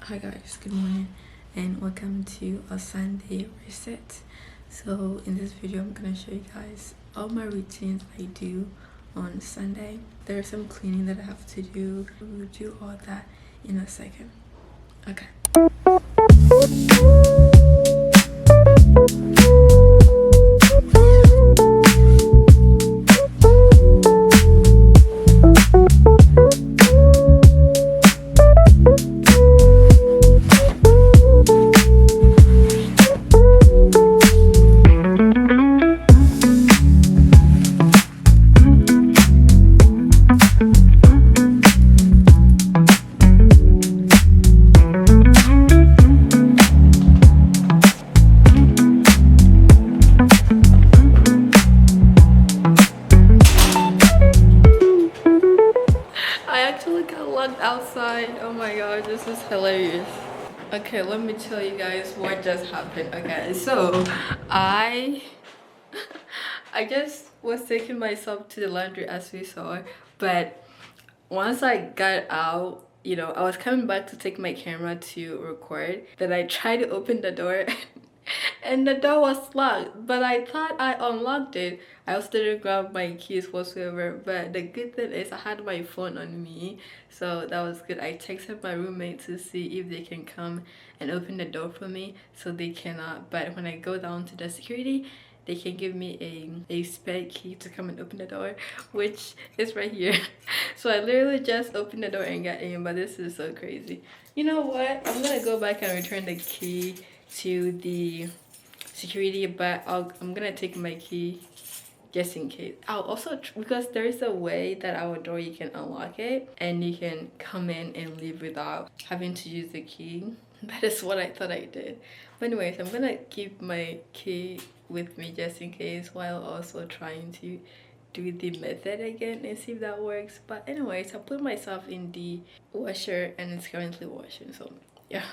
Hi guys, good morning and welcome to a Sunday reset. So in this video I'm gonna show you guys all my routines I do on Sunday. There's some cleaning that I have to do. We'll do all that in a second. Okay. Outside. Oh my god, this is hilarious. Okay, let me tell you guys what just happened. Okay, so I just was taking myself to the laundry as we saw, but once I got out, I was coming back to take my camera to record. Then I tried to open the door and the door was locked, but I thought I unlocked it. I also didn't grab my keys whatsoever, but the good thing is I had my phone on me, so that was good. I texted my roommate to see if they can come and open the door for me, so they cannot, but when I go down to the security, they can give me a spare key to come and open the door, which is right here. So I literally just opened the door and got in, but this is so crazy. You know what? I'm gonna go back and return the key to the security, but I'm gonna take my key just in case. I'll also, because there is a way that our door you can unlock it and you can come in and leave without having to use the key. That is what I thought I did. But anyways, I'm gonna keep my key with me just in case, while also trying to do the method again and see if that works. But anyways, I put myself in the washer and it's currently washing, so yeah.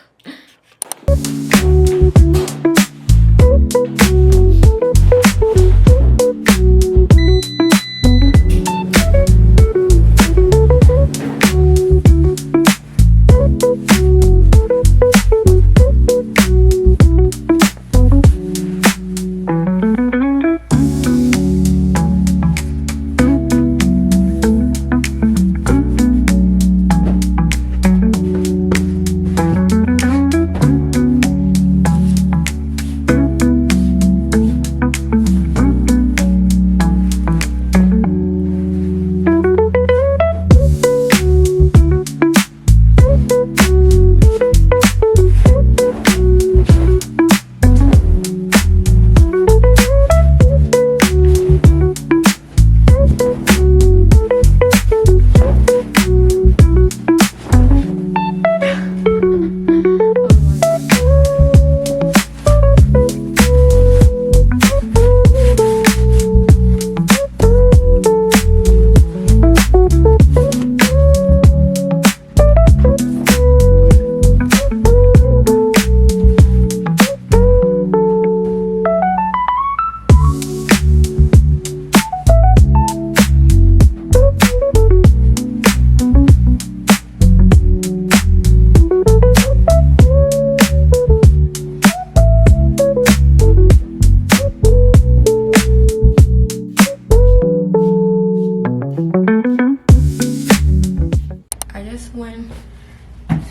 Went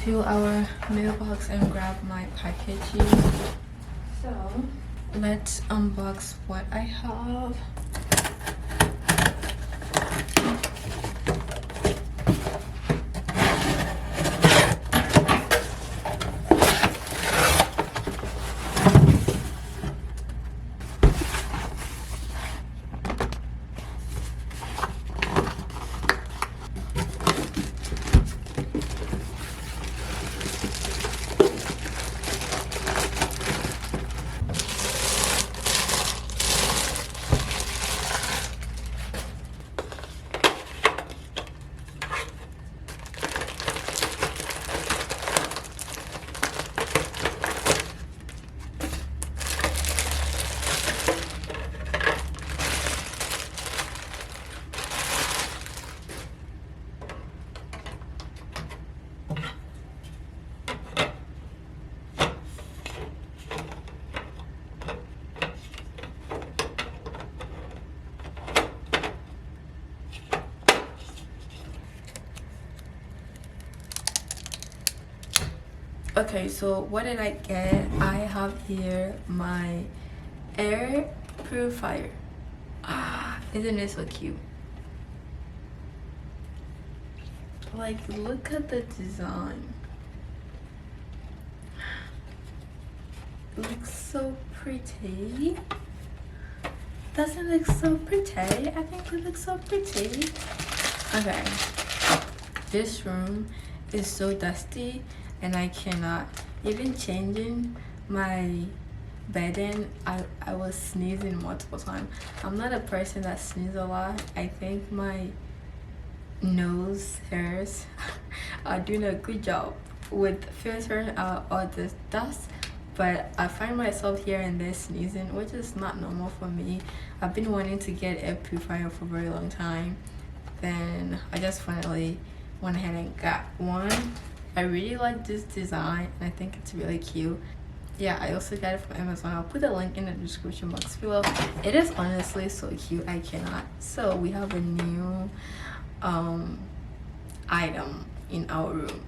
to our mailbox and grabbed my packages. So let's unbox what I have. Okay, so what did I get? I have here my air purifier. Isn't it so cute? Like, look at the design. It looks so pretty. Doesn't it look so pretty? I think it looks so pretty. Okay, this room is so dusty and I cannot. Even changing my bedding, I was sneezing multiple times. I'm not a person that sneezes a lot. I think my nose hairs are doing a good job with filtering out all this dust, but I find myself here and there sneezing, which is not normal for me. I've been wanting to get a purifier for a very long time, then I just finally went ahead and got one. I really like this design and I think it's really cute. Yeah, I also got it from Amazon. I'll put the link in the description box below. It is honestly so cute, I cannot. So we have a new item in our room.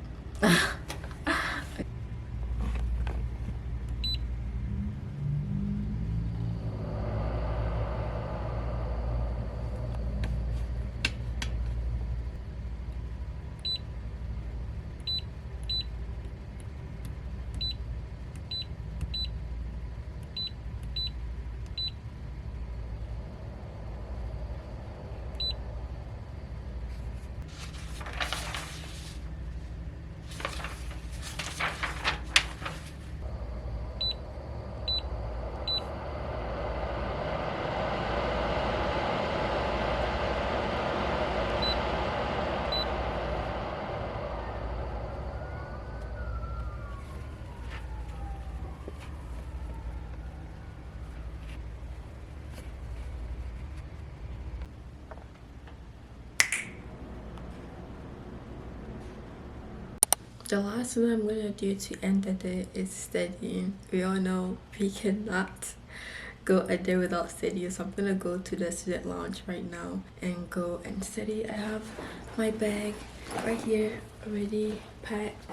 The last thing I'm gonna do to end the day is studying. We all know we cannot go a day without studying, so I'm gonna go to the student lounge right now and go and study. I have my bag right here already packed.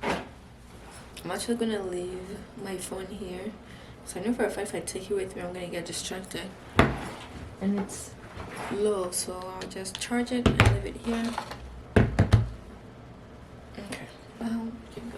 I'm actually gonna leave my phone here, so I know for a fact if I take it with me I'm gonna get distracted, and it's low, so I'll just charge it and leave it here. Okay, here you go.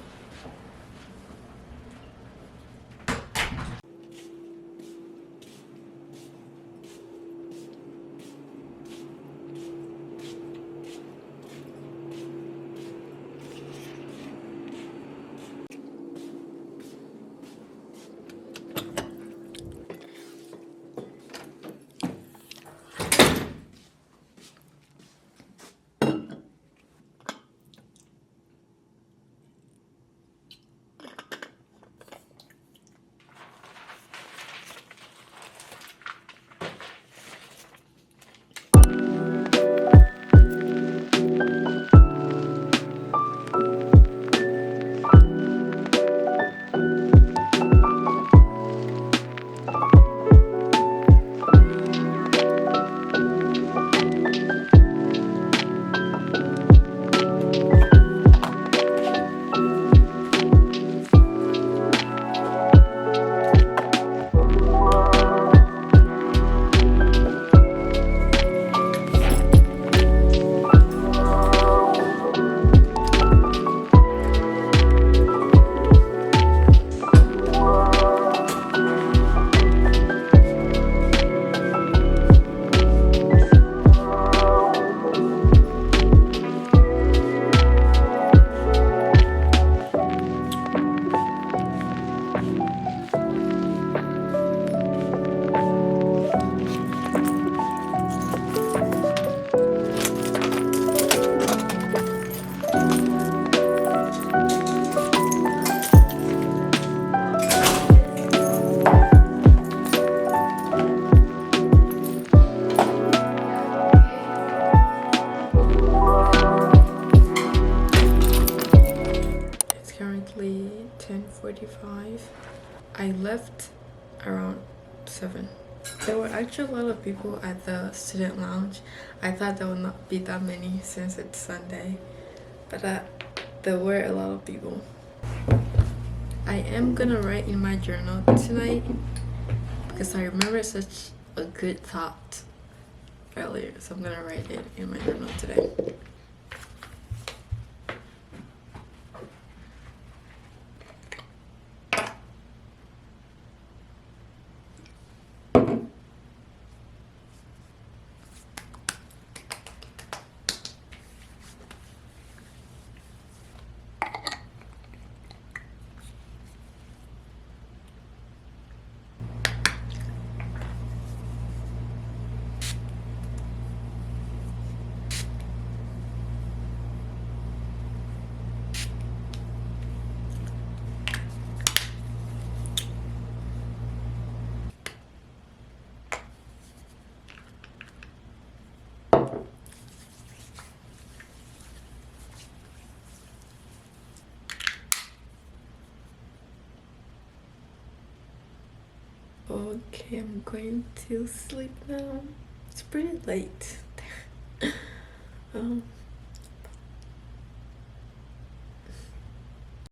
Currently 10:45. I left around 7. There were actually a lot of people at the student lounge. I thought there would not be that many since it's Sunday, but there were a lot of people. I am gonna write in my journal tonight because I remember such a good thought earlier, so I'm gonna write it in my journal today. Okay, I'm going to sleep now. It's pretty late.